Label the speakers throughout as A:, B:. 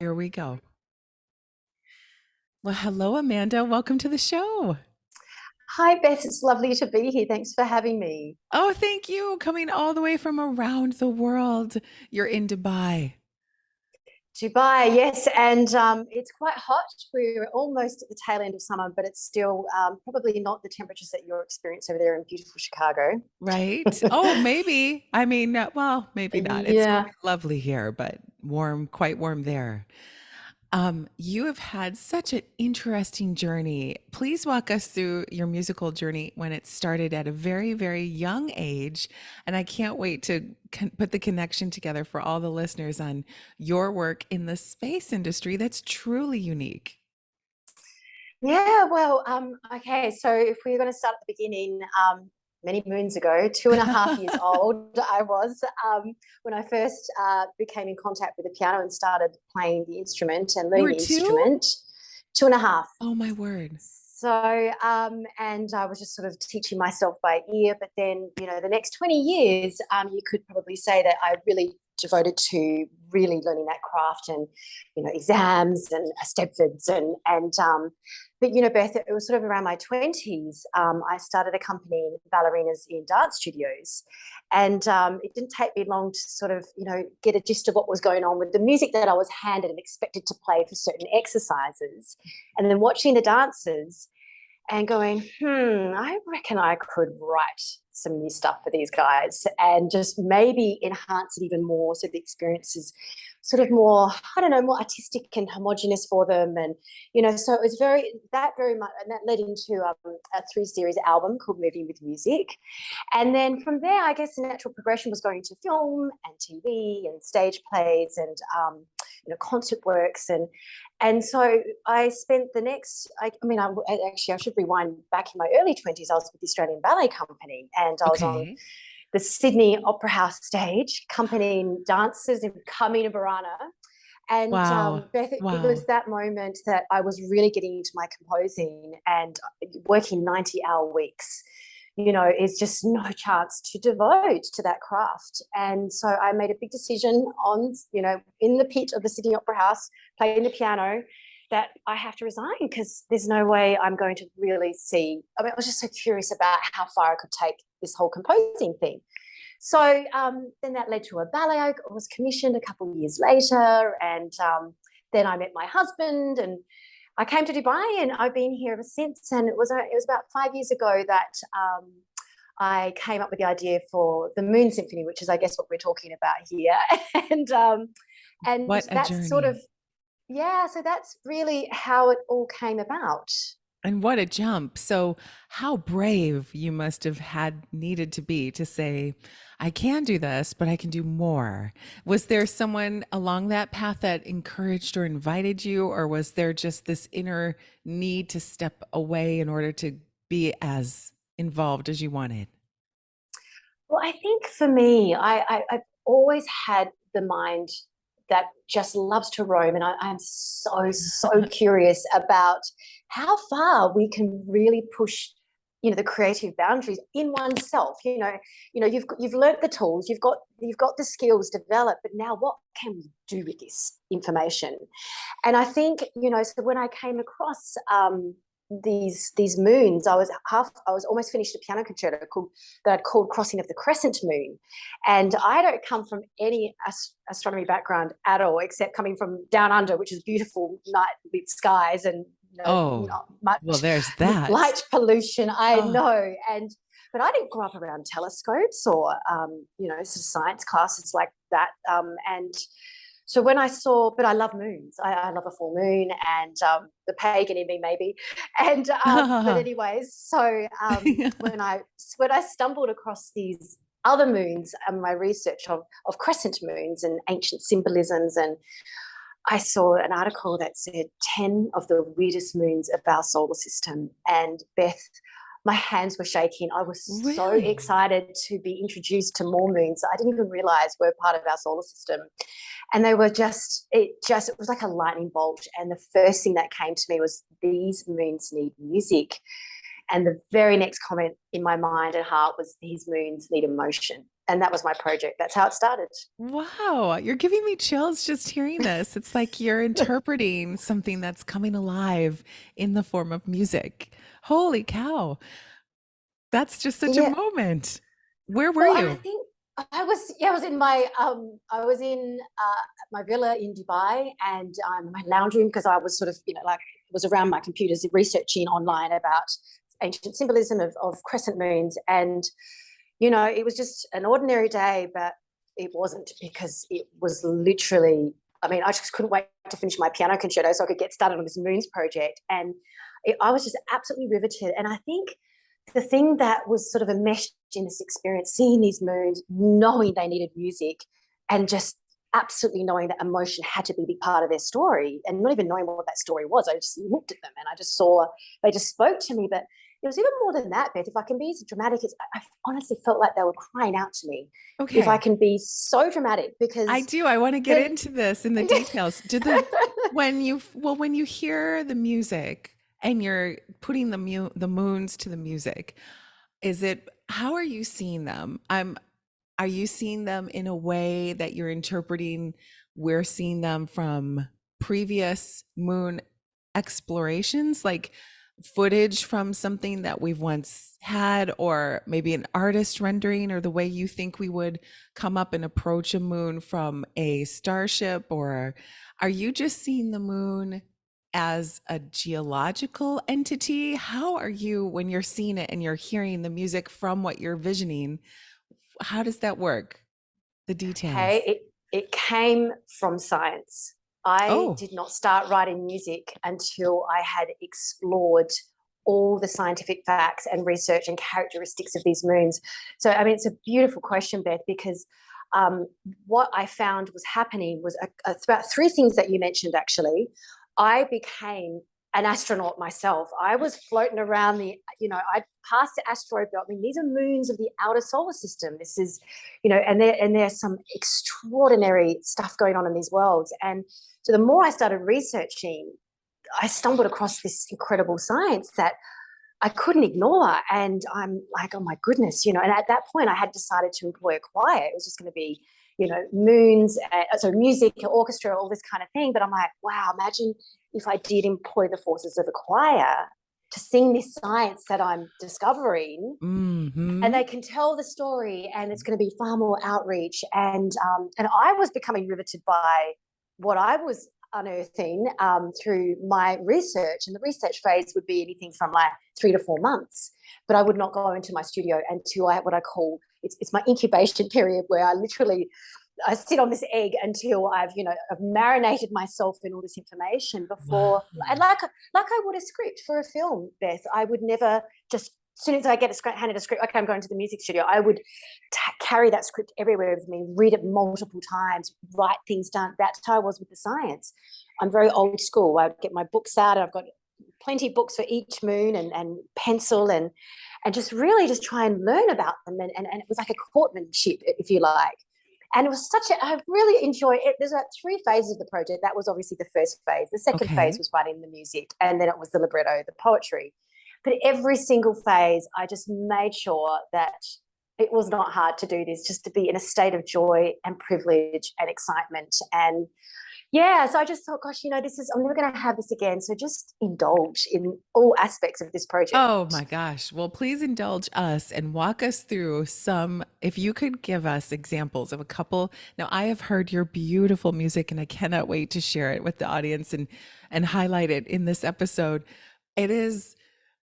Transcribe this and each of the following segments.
A: Here we go. Well, hello, Amanda. Welcome to the show.
B: Hi, Beth. It's lovely to be here. Thanks for having me.
A: Oh, thank you. Coming all the way from around the world. You're in Dubai.
B: Dubai, yes, and it's quite hot. We're almost at the tail end of summer, but it's still probably not the temperatures that you're experiencing over there in beautiful Chicago.
A: Right? Oh, maybe. I mean, well, maybe not. It's
B: Yeah.
A: quite lovely here, but warm, quite warm there. You have had such an interesting journey. Please walk us through your musical journey when it started at a very, very young age. And I can't wait to put the connection together for all the listeners on your work in the space industry that's truly unique.
B: Yeah, well, okay, so if we're going to start at the beginning, many moons ago, 2.5 years old, I was when I first became in contact with the piano and started playing the instrument and
A: You
B: learning
A: were
B: the
A: two?
B: instrument. 2.5.
A: Oh, my word.
B: So, and I was just sort of teaching myself by ear. But then, the next 20 years, you could probably say that I really devoted to really learning that craft and, exams and Stepfords but Beth, it was sort of around my 20s. I started accompanying ballerinas in dance studios. And it didn't take me long to sort of, get a gist of what was going on with the music that I was handed and expected to play for certain exercises. And then watching the dancers and going, I reckon I could write some new stuff for these guys and just maybe enhance it even more so the experience is sort of more, I don't know, more artistic and homogenous for them. And, so it was very much, and that led into a 3-series album called Moving with Music. And then from there, I guess the natural progression was going to film and TV and stage plays and, concert works. And so I spent the next, I should rewind back in my early 20s. I was with the Australian Ballet Company and I was on
A: Okay.
B: the Sydney Opera House stage accompanying dancers in Carmina Burana. And
A: Wow.
B: Beth, it
A: Wow.
B: was that moment that I was really getting into my composing and working 90-hour weeks. Is just no chance to devote to that craft. And so I made a big decision on, in the pit of the Sydney Opera House, playing the piano, that I have to resign because there's no way I'm going to really see. I was just so curious about how far I could take this whole composing thing. So then that led to a ballet. I was commissioned a couple of years later, and then I met my husband, and I came to Dubai, and I've been here ever since. And it was about 5 years ago that I came up with the idea for the Moons Symphony, which is, I guess, what we're talking about here. and and
A: What a
B: that's sort of
A: journey.
B: yeah. So that's really how it all came about.
A: And what a jump. So, how brave you must have had needed to be to say, I can do this, but I can do more. Was there someone along that path that encouraged or invited you, or was there just this inner need to step away in order to be as involved as you wanted?
B: Well, I think for me, I've always had the mind that just loves to roam, and I'm so curious about how far we can really push, the creative boundaries in oneself. You've learnt the tools, you've got the skills developed, but now what can we do with this information? And I think, so when I came across these moons, I was almost finished a piano concerto that I'd called Crossing of the Crescent Moon. And I don't come from any astronomy background at all, except coming from down under, which is beautiful night lit skies and
A: Oh,
B: not
A: well,
B: much
A: there's that.
B: light pollution. I
A: Oh,
B: know. But I didn't grow up around telescopes or sort of science classes like that. And so when I saw, but I love moons. I love a full moon and the pagan in me maybe. And but anyways, so when I stumbled across these other moons and my research of crescent moons and ancient symbolisms, and I saw an article that said 10 of the weirdest moons of our solar system. And Beth, my hands were shaking. I was so
A: really?
B: excited to be introduced to more moons I didn't even realize were part of our solar system. And they were it was like a lightning bolt. And the first thing that came to me was these moons need music. And the very next comment in my mind and heart was these moons need emotion. And that was my project. That's how it started.
A: Wow, you're giving me chills just hearing this. It's like you're interpreting something that's coming alive in the form of music. Holy cow. That's just such a
B: Yeah.
A: moment. Where were
B: Well, and I
A: you?
B: think I was in my I was in my villa in Dubai, and my lounge room, because I was sort of, like, was around my computers researching online about ancient symbolism of crescent moons. And it was just an ordinary day, but it wasn't, because it was literally, I mean, I just couldn't wait to finish my piano concerto so I could get started on this moons project. And I was just absolutely riveted. And I think the thing that was sort of enmeshed in this experience, seeing these moons, knowing they needed music, and just absolutely knowing that emotion had to be a big part of their story, and not even knowing what that story was. I just looked at them and I just saw they just spoke to me. But it was even more than that, Beth. If I can be as dramatic as, I honestly felt like they were crying out to me. If I
A: Okay.
B: can be so dramatic,
A: I
B: because
A: do. I want to get
B: then
A: into this in the details. Did the when you hear the music and you're putting the moons to the music, is it how are you seeing them? Are you seeing them in a way that you're interpreting we're seeing them from previous moon explorations, like footage from something that we've once had, or maybe an artist rendering, or the way you think we would come up and approach a moon from a starship? Or are you just seeing the moon as a geological entity? How are you, when you're seeing it and you're hearing the music from what you're visioning, how does that work? The details.
B: okay, it came from science. I
A: Oh,
B: did not start writing music until I had explored all the scientific facts and research and characteristics of these moons. So, I mean, it's a beautiful question, Beth, because um, what I found was happening was about three things that you mentioned, actually. I became an astronaut myself. I was floating around I passed the asteroid belt. I mean, these are moons of the outer solar system. This is, and there's some extraordinary stuff going on in these worlds. And so the more I started researching, I stumbled across this incredible science that I couldn't ignore. And I'm like, oh my goodness, and at that point I had decided to employ a choir. It was just going to be, moons, so music, orchestra, all this kind of thing. But I'm like, wow, imagine if I did employ the forces of a choir to sing this science that I'm discovering, and
A: mm-hmm.
B: they can tell the story, and it's going to be far more outreach. And I was becoming riveted by what I was unearthing through my research. And the research phase would be anything from like 3 to 4 months, but I would not go into my studio until I had what I call, it's my incubation period, where I sit on this egg until I've marinated myself in all this information
A: Wow.
B: before. And like I would a script for a film, Beth, I would never just, as soon as I get handed a script, okay, I'm going to the music studio, I would carry that script everywhere with me, read it multiple times, write things down. That's how I was with the science. I'm very old school. I'd get my books out, and I've got plenty of books for each moon, and pencil, and just really just try and learn about them. And it was like a courtmanship, if you like. And it was I really enjoyed it. There's about 3 phases of the project. That was obviously the first phase. The second phase
A: Okay.
B: was writing the music, and then it was the libretto, the poetry. But every single phase, I just made sure that it was not hard to do this, just to be in a state of joy and privilege and excitement. And yeah, so I just thought, gosh, I'm never going to have this again. So just indulge in all aspects of this project.
A: Oh my gosh. Well, please indulge us and walk us through some, if you could give us examples of a couple. Now, I have heard your beautiful music and I cannot wait to share it with the audience and highlight it in this episode. It is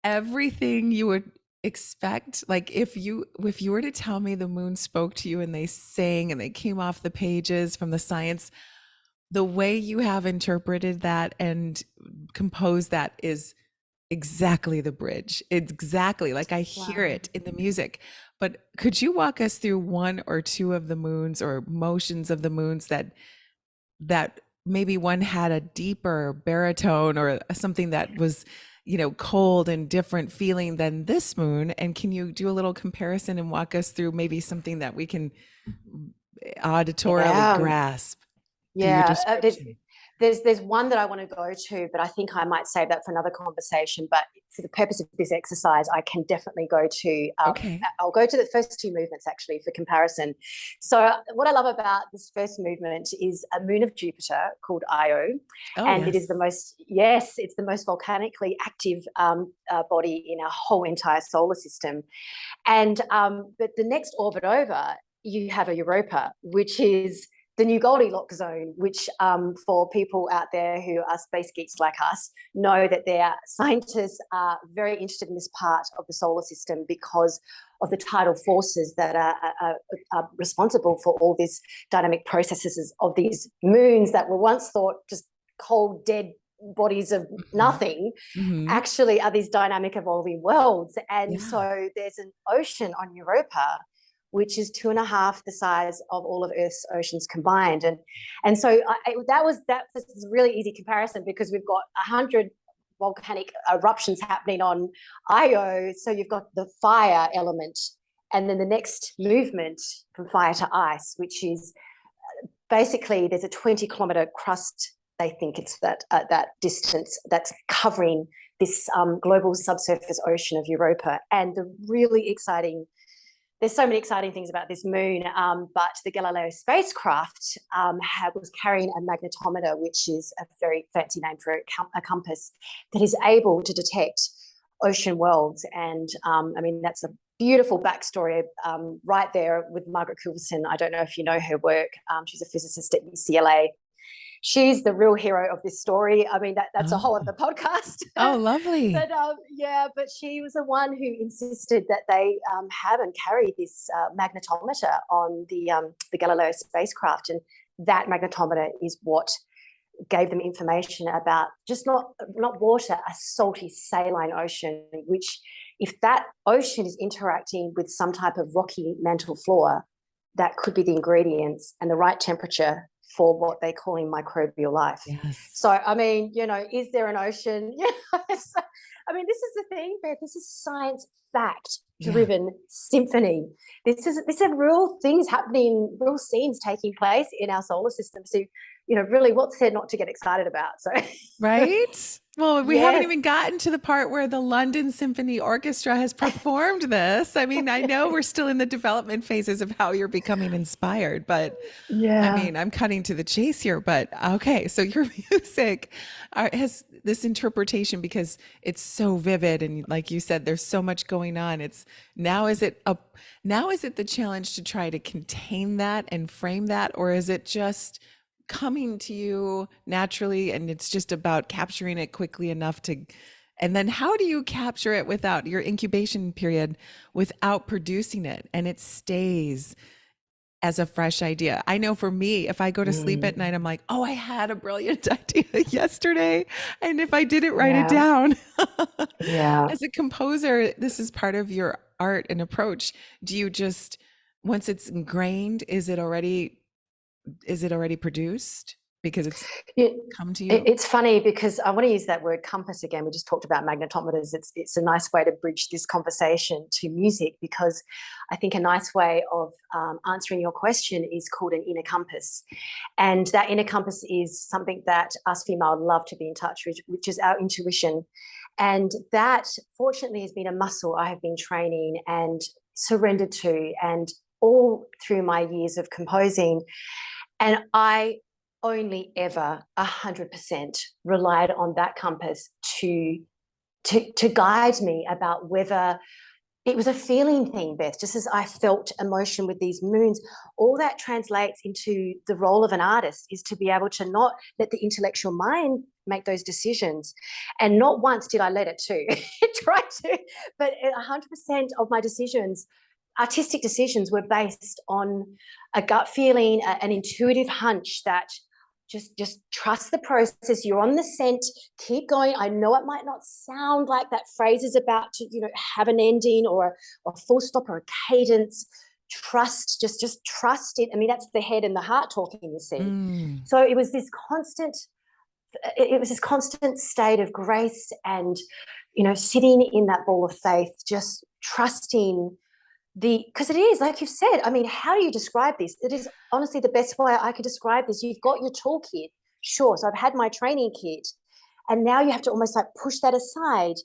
A: everything you would expect. Like if you were to tell me the moon spoke to you and they sang and they came off the pages from the science, the way you have interpreted that and composed that is exactly the bridge. It's exactly like I hear
B: Wow.
A: it in the music. But could you walk us through one or two of the moons or motions of the moons that maybe one had a deeper baritone or something that was, cold and different feeling than this moon? And can you do a little comparison and walk us through maybe something that we can auditorially
B: Yeah.
A: grasp through your
B: Yeah.
A: description?
B: there's one that I want to go to, but I think I might save that for another conversation. But for the purpose of this exercise, I can definitely go to,
A: Okay.
B: I'll go to the first two movements actually for comparison. So what I love about this first movement is a moon of Jupiter called Io.
A: Oh,
B: And it is
A: yes.
B: the most, yes, it's the most volcanically active body in our whole entire solar system. And but the next orbit over, you have a Europa, which is the new Goldilocks zone, which for people out there who are space geeks like us, know that their scientists are very interested in this part of the solar system because of the tidal forces that are responsible for all these dynamic processes of these moons that were once thought just cold, dead bodies of
A: Mhm.
B: nothing,
A: Mhm.
B: actually are these dynamic evolving worlds. And
A: Yeah.
B: so there's an ocean on Europa which is 2.5 the size of all of Earth's oceans combined. And so that was a really easy comparison because we've got 100 volcanic eruptions happening on Io. So you've got the fire element, and then the next movement from fire to ice, which is basically there's a 20-kilometer crust. They think it's that distance that's covering this global subsurface ocean of Europa. And the really exciting, there's so many exciting things about this moon, but the Galileo spacecraft was carrying a magnetometer, which is a very fancy name for a compass, that is able to detect ocean worlds. And I mean, that's a beautiful backstory right there with Margaret Coulson. I don't know if you know her work. She's a physicist at UCLA. She's the real hero of this story. I mean, that's a whole
A: Oh.
B: other podcast.
A: Oh, lovely.
B: But yeah, but she was the one who insisted that they have and carry this magnetometer on the Galileo spacecraft, and that magnetometer is what gave them information about just not water, a salty saline ocean, which if that ocean is interacting with some type of rocky mantle flora, that could be the ingredients and the right temperature for what they're calling microbial life.
A: Yes.
B: So, I mean, is there an ocean? Yes. I mean, this is the thing, Beth. This is science fact
A: Yeah.
B: driven symphony. This is real things happening, real scenes taking place in our solar system. So, really, what's there not to get excited about? So,
A: Right? Well, we haven't
B: yes,
A: even gotten to the part where the London Symphony Orchestra has performed this. I mean, I know we're still in the development phases of how you're becoming inspired, but I
B: yeah.
A: mean, I'm cutting to the chase here. But okay, so your music has this interpretation because it's so vivid, and like you said, there's so much going on. It's now is it a now is it the challenge to try to contain that and frame that, or is it just coming to you naturally and it's just about capturing it quickly enough to, and then how do you capture it without your incubation period, without producing it and it stays as a fresh idea? I know for me, if I go to sleep at
B: Mm,
A: night, I'm like, oh, I had a brilliant idea yesterday, and if I didn't write it
B: yeah.
A: down.
B: Yeah.
A: As a composer, this is part of your art and approach. Do you just, once it's ingrained, is it already produced because it's
B: It,
A: come to you?
B: it's funny because I want to use that word compass again. We just talked about magnetometers. It's a nice way to bridge this conversation to music, because I think a nice way of answering your question is called an inner compass. And that inner compass is something that us female love to be in touch with, which is our intuition. And that, fortunately, has been a muscle I have been training and surrendered to, and all through my years of composing. And I only ever 100% relied on that compass to guide me about whether it was a feeling thing, Beth. Just as I felt emotion with these moons, all that translates into the role of an artist, is to be able to not let the intellectual mind make those decisions. And not once did I let it to. It tried to, but 100% of my decisions, artistic decisions, were based on a gut feeling, an intuitive hunch that just trust the process. You're on the scent. Keep going. I know it might not sound like that phrase is about to, have an ending or a full stop or a cadence. Trust, just trust it. I mean, that's the head and the heart talking, you see.
A: Mm.
B: So it was this constant state of grace and, sitting in that ball of faith, just trusting because it is, like you've said, I mean, how do you describe this? It is honestly the best way I could describe this. You've got your toolkit, Sure. So I've had my training kit, and now you have to almost like push that aside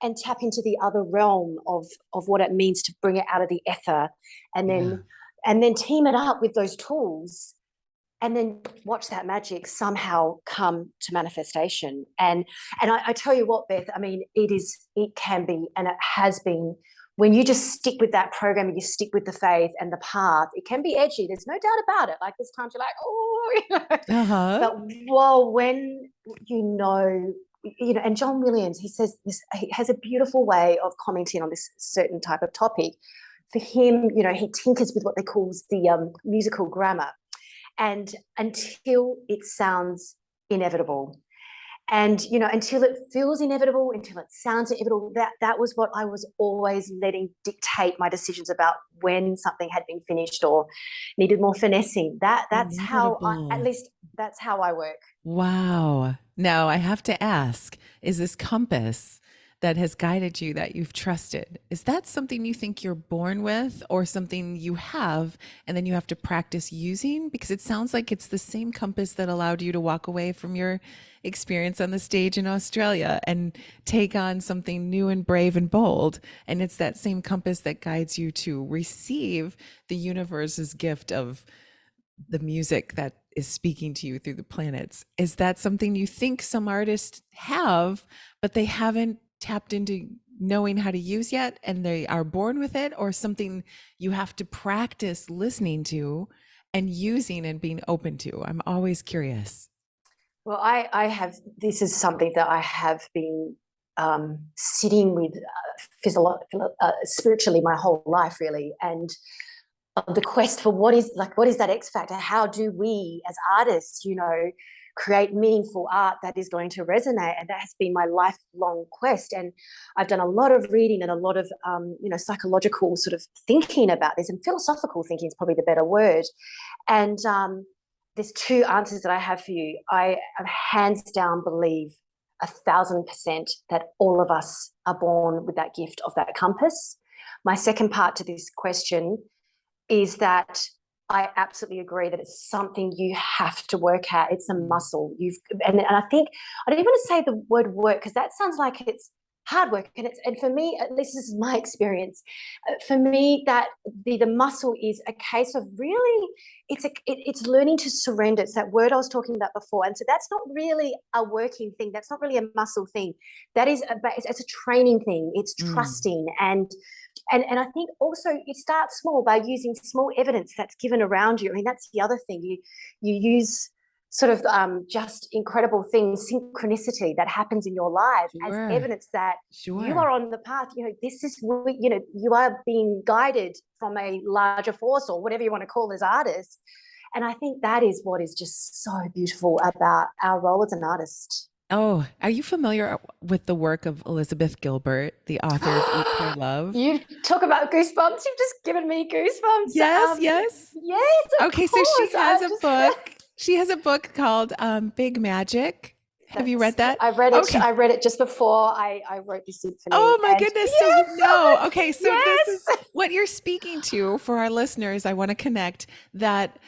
B: and tap into the other realm of what it means to bring it out of the ether, and
A: Yeah.
B: then team it up with those tools, and then watch that magic somehow come to manifestation. And I tell you what, Beth, I mean, it can be, and it has been, when you just stick with that program and you stick with the faith and the path, it can be edgy. There's no doubt about it. Like there's times you're like, oh,
A: Uh-huh.
B: but well, when you know, and John Williams, he says this, he has a beautiful way of commenting on this certain type of topic. For him, he tinkers with what they call the musical grammar, and until it sounds inevitable, and until it feels inevitable, until it sounds inevitable, that was what I was always letting dictate my decisions about when something had been finished or needed more finessing. That's how at
A: Inevitable.
B: least that's how I work.
A: Wow. Now I have to ask, is this compass that has guided you that you've trusted, is that something you think you're born with or something you have and then you have to practice using? Because it sounds like it's the same compass that allowed you to walk away from your experience on the stage in Australia and take on something new and brave and bold. And it's that same compass that guides you to receive the universe's gift of the music that is speaking to you through the planets. Is that something you think some artists have, but they haven't tapped into knowing how to use yet and they are born with it, or something you have to practice listening to and using and being open to? I'm always curious.
B: Well, I have, this is something that I have been sitting with spiritually my whole life, really. And the quest for what is that X factor? How do we as artists, create meaningful art that is going to resonate? And that has been my lifelong quest. And I've done a lot of reading and a lot of, psychological sort of thinking about this, and philosophical thinking is probably the better word. And there's two answers that I have for you. I hands down believe 1,000% that all of us are born with that gift of that compass. My second part to this question is that I absolutely agree that it's something you have to work at. It's a muscle. And I think I don't even want to say the word work, because that sounds like it's hard work. And for me, at least this is my experience. For me, that the muscle is a case of really it's learning to surrender. It's that word I was talking about before. And so that's not really a working thing. That's not really a muscle thing. That is it's a training thing. It's
A: Mm,
B: trusting. And I think also you start small by using small evidence that's given around you. I mean, that's the other thing. You use sort of just incredible things, synchronicity that happens in your life as
A: sure,
B: evidence that you
A: sure.
B: are on the path. This is, you are being guided from a larger force, or whatever you want to call as artists. And I think that is what is just so beautiful about our role as an artist.
A: Oh, are you familiar with the work of Elizabeth Gilbert, the author of Eat, Pray, Love?
B: You talk about goosebumps. You've just given me goosebumps.
A: Yes, yes.
B: Yes, of
A: Okay, so she
B: course.
A: has a book. She has a book called Big Magic. Have you read that?
B: I read it.
A: Okay.
B: I read it just before I wrote the symphony.
A: Oh my
B: And
A: goodness. So you
B: yes,
A: know. Okay, so this is
B: yes.
A: what you're speaking to for our listeners. I want to connect that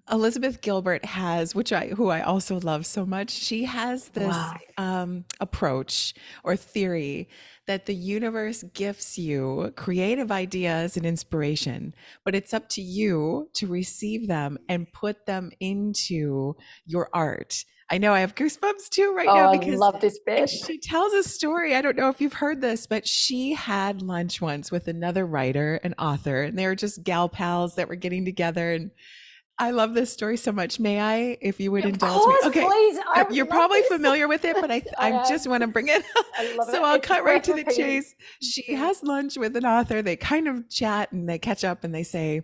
A: Elizabeth Gilbert has, who I also love so much. She has this
B: Wow.
A: approach or theory that the universe gifts you creative ideas and inspiration, but it's up to you to receive them and put them into your art. I know I have goosebumps too right
B: Oh,
A: now
B: I
A: because,
B: love this
A: and
B: bit.
A: she tells a story. I don't know if you've heard this, but she had lunch once with another writer, an author, and they were just gal pals that were getting together. And I love this story so much. May I, if you would
B: Of
A: indulge me?
B: course,
A: Okay.
B: please. I
A: You're
B: love
A: probably
B: this.
A: familiar with it, but
B: I
A: I
B: am.
A: just want to bring it.
B: I love it.
A: So I'll
B: It's
A: cut right
B: worth
A: to the
B: repeating.
A: chase. She has lunch with an author. They kind of chat and they catch up and they say,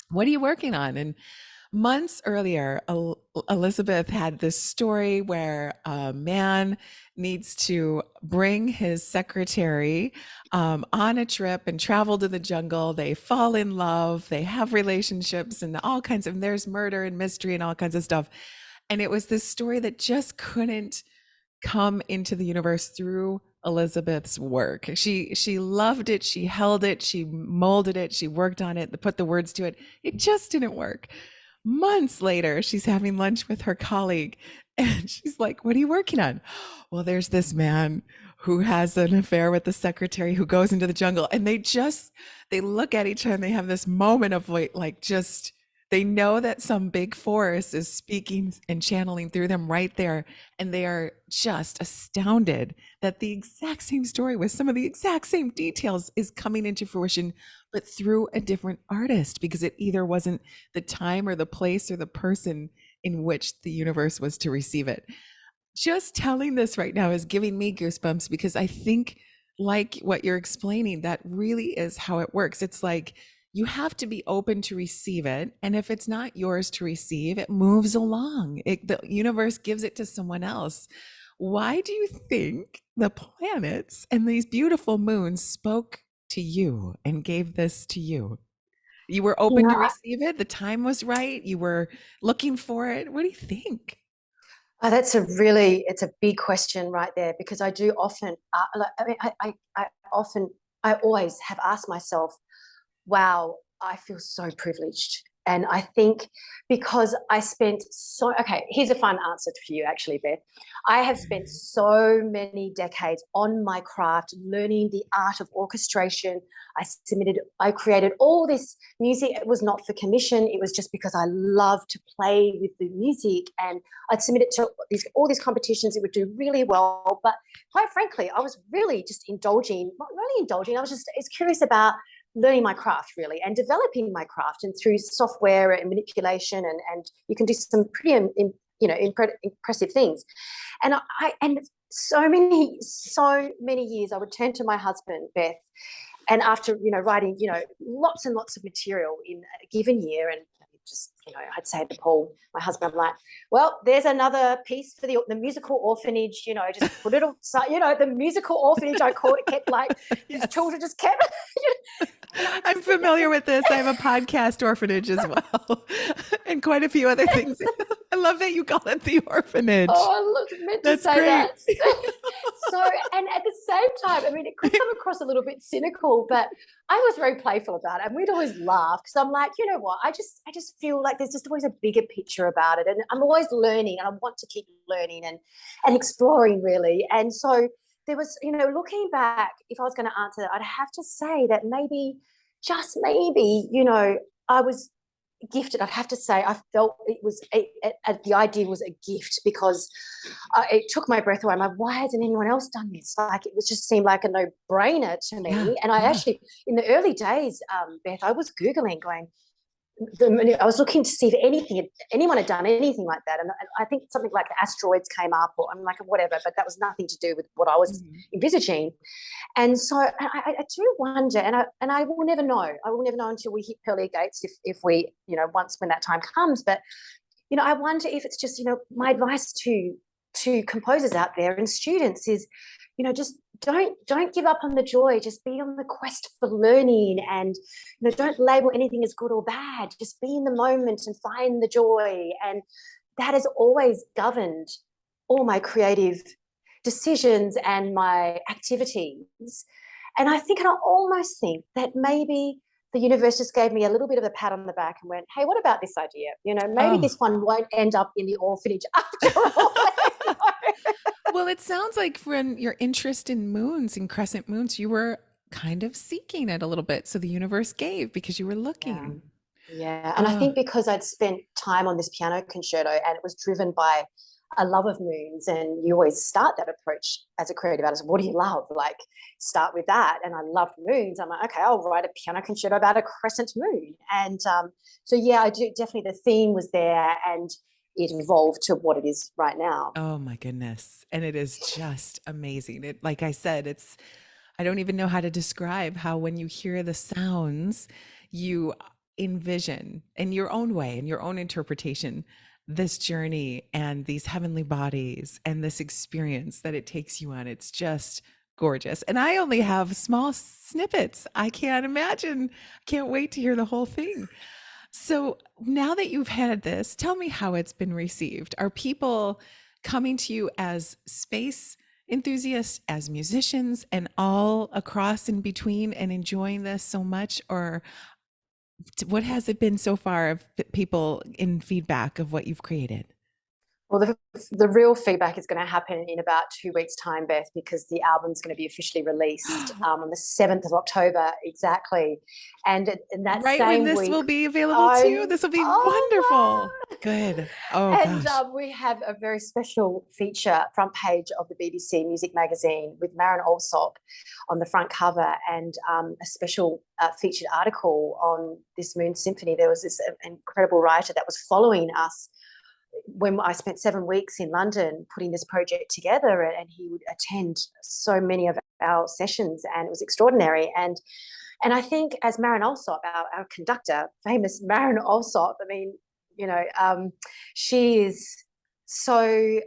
A: "What are you working on?" And months earlier, Elizabeth had this story where a man needs to bring his secretary on a trip and travel to the jungle. They fall in love, they have relationships, and all kinds of, there's murder and mystery and all kinds of stuff. And it was this story that just couldn't come into the universe through Elizabeth's work. She loved it, she held it, she molded it, she worked on it, put the words to it. It just didn't work. Months later, she's having lunch with her colleague and she's like, "What are you working on?" "Well, there's this man who has an affair with the secretary who goes into the jungle." And they look at each other and they have this moment of like just they know that some big force is speaking and channeling through them right there. And they are just astounded that the exact same story with some of the exact same details is coming into fruition, but through a different artist because it either wasn't the time or the place or the person in which the universe was to receive it. Just telling this right now is giving me goosebumps because I think, like what you're explaining, that really is how it works. It's like you have to be open to receive it. And if it's not yours to receive, it moves along. The universe gives it to someone else. Why do you think the planets and these beautiful moons spoke to you and gave this to you? You were
B: You
A: open
B: know,
A: to receive it. The time was right. You were looking for it. What do you think?
B: oh, it's a big question right there because I do often, like, I mean, I often, I always have asked myself, wow, I feel so privileged. And I think because I spent okay, here's a fun answer for you, actually, Beth. I have spent so many decades on my craft, learning the art of orchestration. I created all this music. It was not for commission. It was just because I love to play with the music. And I'd submit it to all these competitions. It would do really well. But quite frankly, I was really just not really indulging. I was curious about learning my craft really and developing my craft and through software and manipulation and you can do some pretty impressive things and so many years I would turn to my husband, Beth, and after writing lots and lots of material in a given year, and just I'd say to Paul, my husband, I'm like, well, there's another piece for the musical orphanage, just put it on, the musical orphanage, I call it, kept like these
A: Yes.
B: children just kept
A: I'm familiar with this. I have a podcast orphanage as well, and quite a few other things. I love that you call it the orphanage.
B: Oh, I meant to
A: That's
B: say
A: great.
B: that. So, and at the same time, I mean, it could come across a little bit cynical, but I was very playful about it, and we'd always laugh because I'm like, you know what? I just feel like there's just always a bigger picture about it, and I'm always learning, and I want to keep learning and exploring really. And so there was, looking back, if I was going to answer that, I'd have to say that maybe, just maybe, I was gifted. I'd have to say I felt it was the idea was a gift because it took my breath away. I'm like, why hasn't anyone else done this? Like, it was just seemed like a no-brainer to
A: Yeah,
B: me. And I
A: yeah.
B: actually, in the early days, Beth, I was Googling going, I was looking to see if anyone had done anything like that. And I think something like the asteroids came up, or I'm like, whatever, but that was nothing to do with what I was
A: Mhm.
B: envisaging. And so I do wonder, and I will never know. I will never know until we hit pearly gates, if we, once when that time comes. But I wonder if it's just, my advice to composers out there and students is, just don't give up on the joy. Just be on the quest for learning, and don't label anything as good or bad. Just be in the moment and find the joy, and that has always governed all my creative decisions and my activities. And I almost think that maybe the universe just gave me a little bit of a pat on the back and went, hey, what about this idea? Maybe
A: Oh,
B: this one won't end up in the orphanage after all.
A: well, it sounds like when your interest in moons and crescent moons, you were kind of seeking it a little bit. So the universe gave because you were
B: Yeah.
A: looking.
B: Yeah. And I
A: Oh,
B: think because I'd spent time on this piano concerto and it was driven by a love of moons, and you always start that approach as a creative artist. What do you love? Like, start with that. And I loved moons. I'm like, okay, I'll write a piano concerto about a crescent moon. And so, yeah, I do definitely, the theme was there and it evolved to what it is right now.
A: oh my goodness. And it is just amazing. It, like I said, I don't even know how to describe how when you hear the sounds, you envision in your own way, in your own interpretation, this journey and these heavenly bodies and this experience that it takes you on. It's just gorgeous. And I only have small snippets. I can't imagine. Can't wait to hear the whole thing. So now that you've had this, tell me how it's been received. Are people coming to you as space enthusiasts, as musicians, and all across in between and enjoying this so much? Or What has it been so far of people in feedback of what you've created?
B: Well, the real feedback is going to happen in about 2 weeks' time, Beth, because the album's going to be officially released on the 7th of October, exactly. And in that
A: Right when
B: same
A: this
B: week,
A: will be available too.
B: I'm,
A: This will be wonderful.
B: oh,
A: Good. Oh
B: and
A: gosh.
B: we have a very special feature front page of the BBC Music Magazine with Maren Alsop on the front cover, and a special featured article on this Moons Symphony. There was this incredible writer that was following us when I spent 7 weeks in London putting this project together, and he would attend so many of our sessions, and it was extraordinary. And I think, as Maren Alsop, our conductor, famous Maren Alsop, I mean, you know, she is so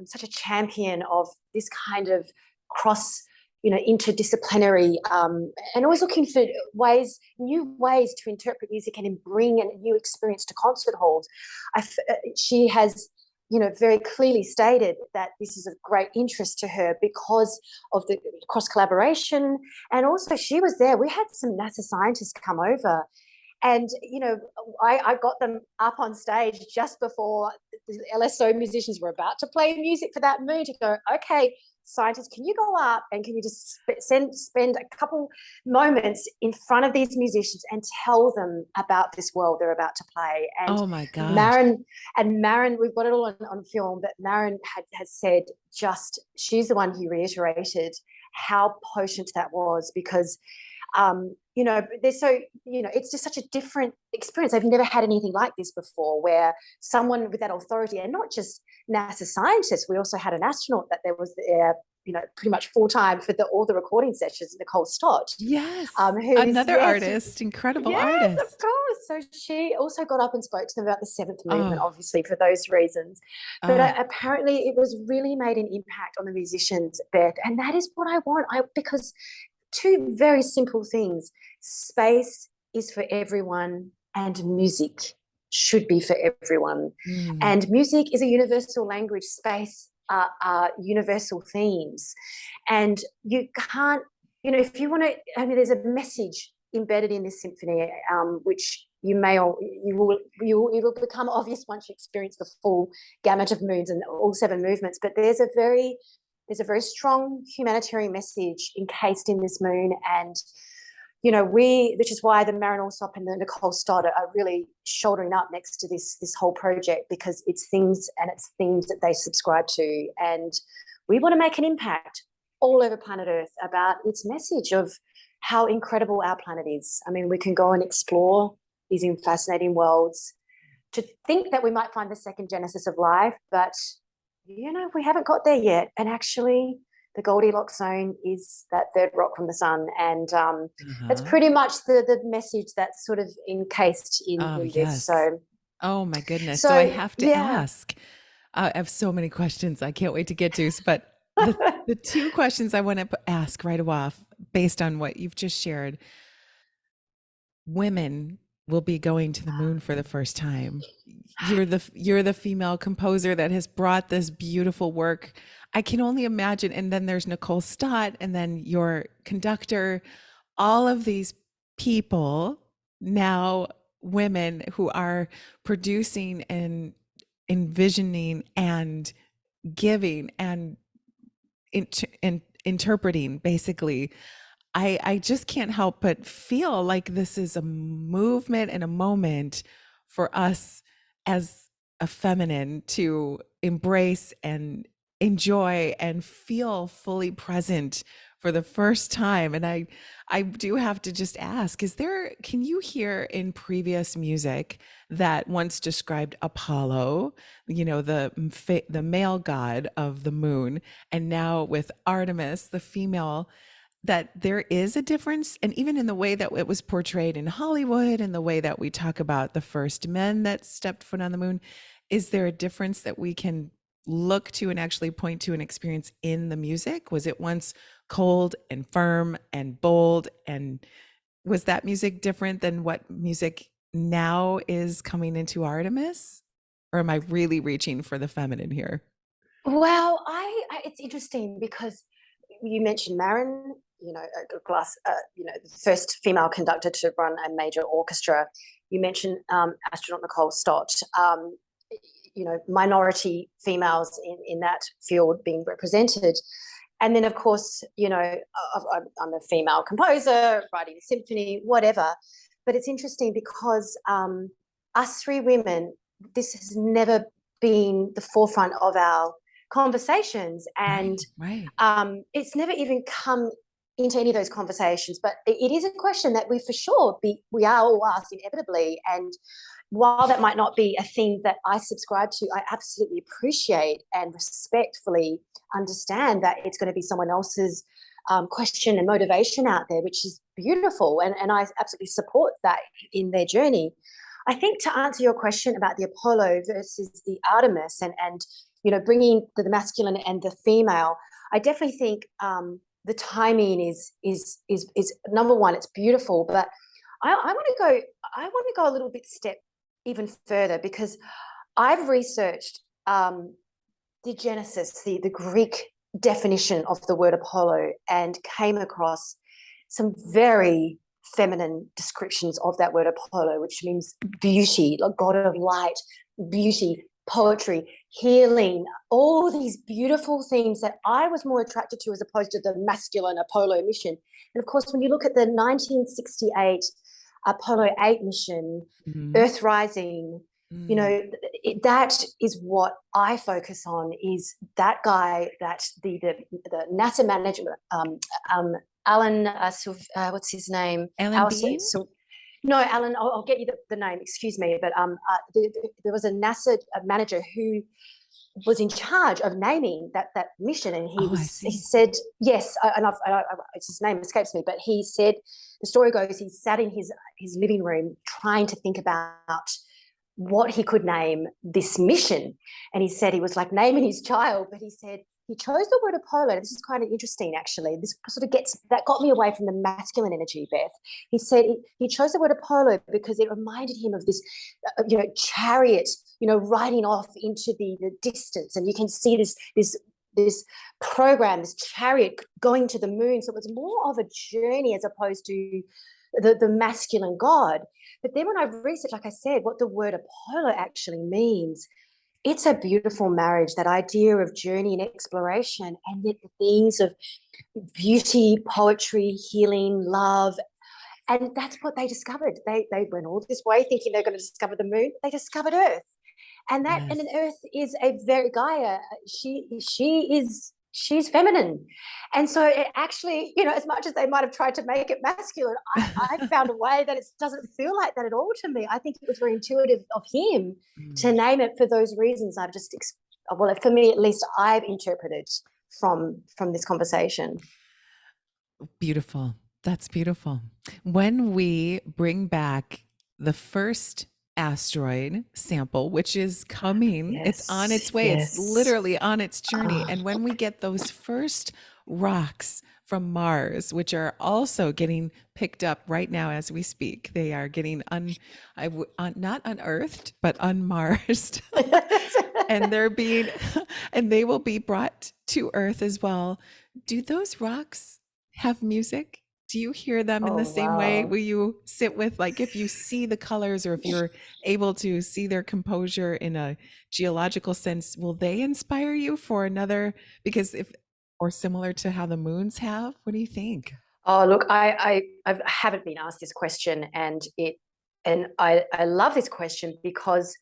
B: such a champion of this kind of cross, interdisciplinary, and always looking for new ways to interpret music and bring a new experience to concert halls. She has, very clearly stated that this is of great interest to her because of the cross collaboration. And also, she was there. We had some NASA scientists come over, and I got them up on stage just before the LSO musicians were about to play music for that moon, to go, okay, scientists, can you go up and can you just spend a couple moments in front of these musicians and tell them about this world they're about to play? And
A: Oh my gosh.
B: Maren, we've got it all on film, but Maren has said, she's the one who reiterated how potent that was, because it's just such a different experience. I've never had anything like this before, where someone with that authority, and not just NASA scientists, we also had an astronaut that there was there, pretty much full time for all the recording sessions, Nicole Stott,
A: Yes.
B: who's,
A: Another
B: yes,
A: artist, incredible
B: yes, of
A: artist.
B: course. So she also got up and spoke to them about the seventh movement,
A: Oh,
B: obviously for those reasons. But
A: oh,
B: apparently, it was really made an impact on the musicians, Beth, and that is what I want. Because two very simple things: space is for everyone, and music should be for everyone.
A: mm,
B: And music is a universal language. Space are universal themes, and you can't, if you want to, I mean, there's a message embedded in this symphony, which it will become obvious once you experience the full gamut of moods and all seven movements. But there's a very strong humanitarian message encased in this moon, and which is why the Maren Alsop and the Nicole Stott are really shouldering up next to this whole project, because it's themes that they subscribe to, and we want to make an impact all over planet Earth about its message of how incredible our planet is. I mean, we can go and explore these fascinating worlds, to think that we might find the second genesis of life, but we haven't got there yet. And actually, the Goldilocks zone is that third rock from the sun, and that's
A: uh-huh.
B: pretty much the message that's sort of encased in
A: Oh,
B: in this.
A: yes.
B: So,
A: Oh my goodness. So I
B: so
A: have to
B: yeah.
A: ask. I have so many questions I can't wait to get to. But the two questions I want to ask right off, based on what you've just shared, women will be going to the moon for the first time. You're the female composer that has brought this beautiful work. I can only imagine. And then there's Nicole Stott, and then your conductor, all of these people, now women who are producing and envisioning and giving and interpreting, basically. I just can't help but feel like this is a movement and a moment for us as a feminine to embrace and enjoy and feel fully present for the first time. And I do have to just ask, can you hear in previous music that once described Apollo, the male god of the moon, and now with Artemis, the female, that there is a difference, and even in the way that it was portrayed in Hollywood and the way that we talk about the first men that stepped foot on the moon? Is there a difference that we can look to and actually point to an experience in the music? Was it once cold and firm and bold, and was that music different than what music now is coming into Artemis? Or am I really reaching for the feminine here?
B: Well, it's interesting because you mentioned Marin, a glass, the first female conductor to run a major orchestra. You mentioned astronaut Nicole Stott. Minority females in that field being represented. And then, of course, I'm a female composer, writing a symphony, whatever. But it's interesting because us three women, this has never been the forefront of our conversations. And
A: right.
B: It's never even come into any of those conversations. But it is a question that we for sure we are all asked inevitably. And while that might not be a thing that I subscribe to, I absolutely appreciate and respectfully understand that it's going to be someone else's question and motivation out there, which is beautiful. And I absolutely support that in their journey. I think to answer your question about the Apollo versus the Artemis and bringing the masculine and the female, I definitely think the timing is number one. It's beautiful, but I want to go a little bit even further, because I've researched the Genesis, the Greek definition of the word Apollo, and came across some very feminine descriptions of that word Apollo, which means beauty, like god of light, beauty, poetry, healing, all these beautiful things that I was more attracted to as opposed to the masculine Apollo mission. And of course, when you look at the 1968 Apollo 8 mission, Earth Rising, that is what I focus on, is that guy, that the NASA manager, Alan, what's his name?
A: Alan Bean?
B: No, Alan, I'll get you the name, excuse me. But there was a NASA manager who was in charge of naming that mission, and he said yes, and his name escapes me, but he said, the story goes, he sat in his living room trying to think about what he could name this mission, and he said he was like naming his child, but he said he chose the word Apollo. This is kind of interesting, actually. This sort of got me away from the masculine energy, Beth. He said he chose the word Apollo because it reminded him of this, chariot, riding off into the distance, and you can see this program, this chariot going to the moon. So it was more of a journey as opposed to the masculine god. But then when I researched, like I said, what the word Apollo actually means, it's a beautiful marriage, that idea of journey and exploration, and yet the themes of beauty, poetry, healing, love. And that's what they discovered. They went all this way thinking they're going to discover the moon. They discovered Earth. And that, and then Earth is a very Gaia. She's feminine. And so it actually, as much as they might have tried to make it masculine, I found a way that it doesn't feel like that at all to me. I think it was very intuitive of him to name it for those reasons I've just, for me at least, I've interpreted from this conversation.
A: Beautiful. That's beautiful. When we bring back the first asteroid sample, which is coming, it's on its way, it's literally on its journey. And when we get those first rocks from Mars, which are also getting picked up right now as we speak, they are getting not unearthed, but unmarsed. And they will be brought to Earth as well. Do those rocks have music? Do you hear them in the same way? Will you sit with, like, if you see the colors, or if you're able to see their composure in a geological sense, will they inspire you for another? Because or similar to how the moons have? What do you think?
B: Oh, look, I haven't been asked this question, and I love this question because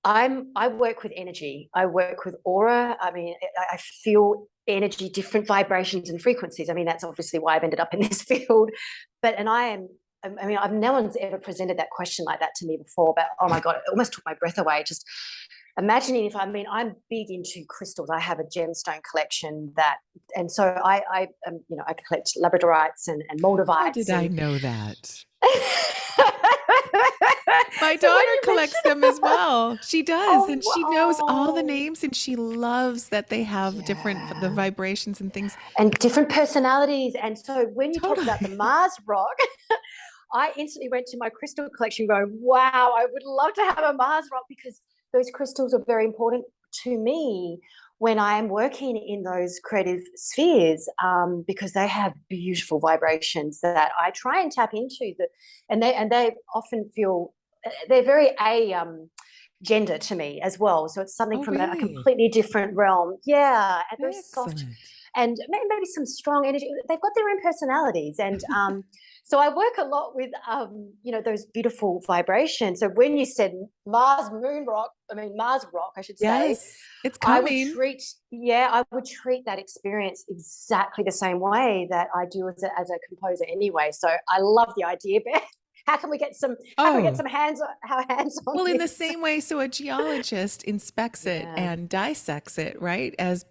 B: I work with energy. I work with aura. I mean, I feel energy, different vibrations and frequencies. I mean, that's obviously why I've ended up in this field. No one's ever presented that question like that to me before, but oh my God, it almost took my breath away. Just imagining I'm big into crystals. I have a gemstone collection and so I collect labradorites and moldavites.
A: How did I know that? My daughter collects them as well. She does. And she knows all the names, and she loves that they have the vibrations and things.
B: And different personalities. And so when you talk about the Mars rock, I instantly went to my crystal collection going, wow, I would love to have a Mars rock, because those crystals are very important to me. when I am working in those creative spheres, because they have beautiful vibrations that I try and tap into, and they often feel they're very gender to me as well. So it's something
A: Oh,
B: from a
A: really?
B: completely different realm. Yeah, and very soft
A: Excellent.
B: and maybe some strong energy. They've got their own personalities, and so I work a lot with those beautiful vibrations. So when you said Mars rock, I should say,
A: Yes, it's
B: I would
A: coming.
B: treat, I would treat that experience exactly the same way that I do as a composer anyway. So I love the idea, Beth. How can we get some? How can we get
A: Oh,
B: some hands on
A: well, in the
B: this?
A: same way, so a geologist inspects it
B: Yeah,
A: and dissects it, right, as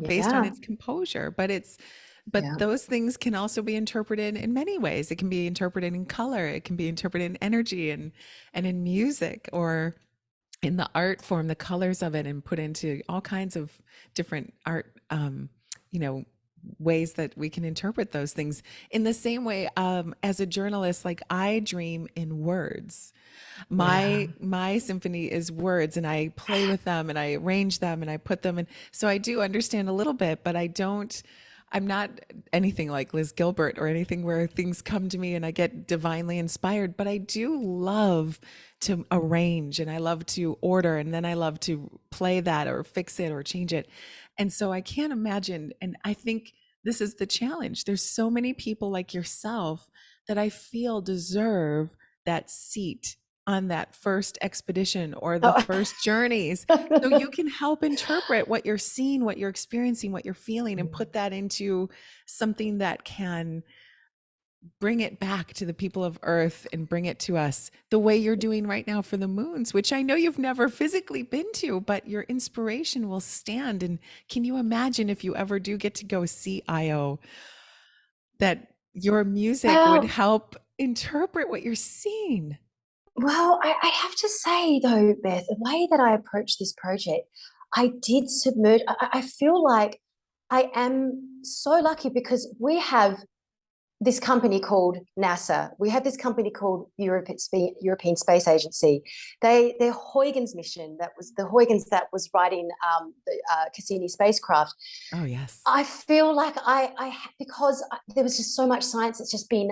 A: based on
B: yeah,
A: its composure. But
B: yeah.
A: those things can also be interpreted in many ways. It can be interpreted in color. It can be interpreted in energy and in music or in the art form, the colors of it, and put into all kinds of different art, you know, ways that we can interpret those things. In the same way, as a journalist, like I dream in words.
B: Yeah.
A: My symphony is words, and I play with them and I arrange them and I put them in. So I do understand a little bit, but I'm not anything like Liz Gilbert or anything where things come to me and I get divinely inspired, but I do love to arrange and I love to order and then I love to play that or fix it or change it. And so I can't imagine, and I think this is the challenge. There's so many people like yourself that I feel deserve that seat on that first expedition or the
B: Oh.
A: first journeys, so you can help interpret what you're seeing, what you're experiencing, what you're feeling, and put that into something that can bring it back to the people of Earth and bring it to us the way you're doing right now for the moons, which I know you've never physically been to, but your inspiration will stand. And can you imagine if you ever do get to go see Io, that your music would
B: Well,
A: help interpret what you're seeing?
B: I have to say though, Beth, the way that I approached this project, I did submerge. I feel like I am so lucky because we have this company called NASA. We have this company called European Space Agency. Their Huygens mission, that was the Huygens that was riding the Cassini spacecraft.
A: Oh, yes.
B: I feel like because there was just so much science that's just been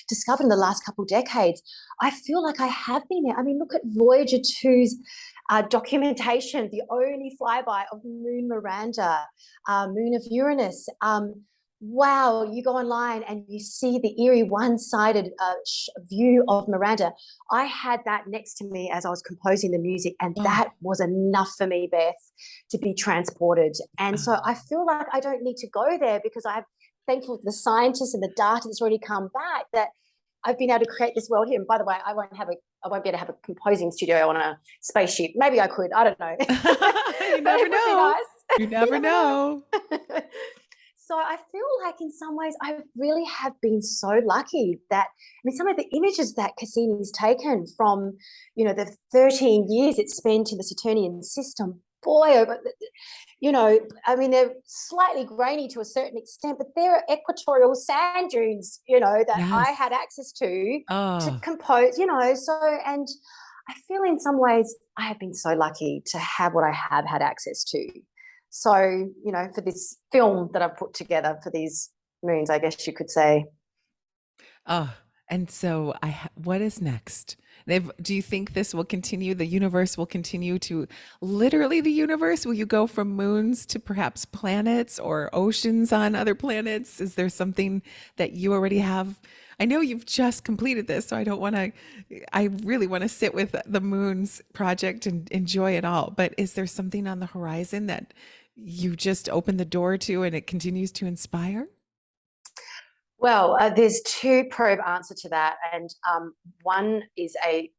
B: discovered in the last couple of decades. I feel like I have been there. I mean, look at Voyager 2's documentation, the only flyby of Moon Miranda, Moon of Uranus. Wow, you go online and you see the eerie one-sided view of Miranda. I had that next to me as I was composing the music, and
A: Oh,
B: that was enough for me, Beth, to be transported. And so I
A: oh.
B: feel like I don't need to go there because I'm thankful for the scientists and the data that's already come back that I've been able to create this world here. And by the way, I won't be able to have a composing studio on a spaceship. Maybe I could. I don't know,
A: You
B: but
A: never
B: it would be
A: know.
B: nice.
A: You
B: You
A: never
B: never know.
A: know.
B: So I feel like in some ways I really have been so lucky that some of the images that Cassini's taken from, the 13 years it spent in the Saturnian system, boy, they're slightly grainy to a certain extent, but there are equatorial sand dunes, that I
A: Yes.
B: had access to
A: Oh,
B: compose, and I feel in some ways I have been so lucky to have what I have had access to. So, for this film that I've put together for these moons, I guess you could say.
A: oh. And so what is next? Do you think this will continue? The universe will continue to literally the universe? Will you go from moons to perhaps planets or oceans on other planets? Is there something that you already have? I know you've just completed this, so I really want to sit with the moons project and enjoy it all. But is there something on the horizon that you just opened the door to and it continues to inspire?
B: Well, there's two probe answer to that, and one is a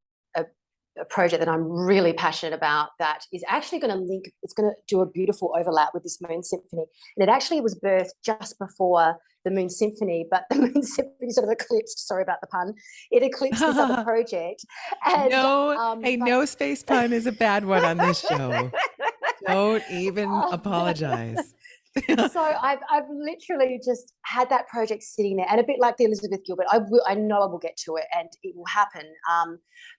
B: a project that I'm really passionate about that is actually going to link. It's going to do a beautiful overlap with this Moon Symphony, and it actually was birthed just before the Moon Symphony, but the Moon Symphony sort of eclipsed. Sorry about the pun. It eclipsed this other project, and
A: No, hey,
B: but.
A: no space pun is a bad one on this show. Don't even apologize.
B: So I've literally just had that project sitting there, and a bit like the Elizabeth Gilbert, I know I will get to it, and it will happen.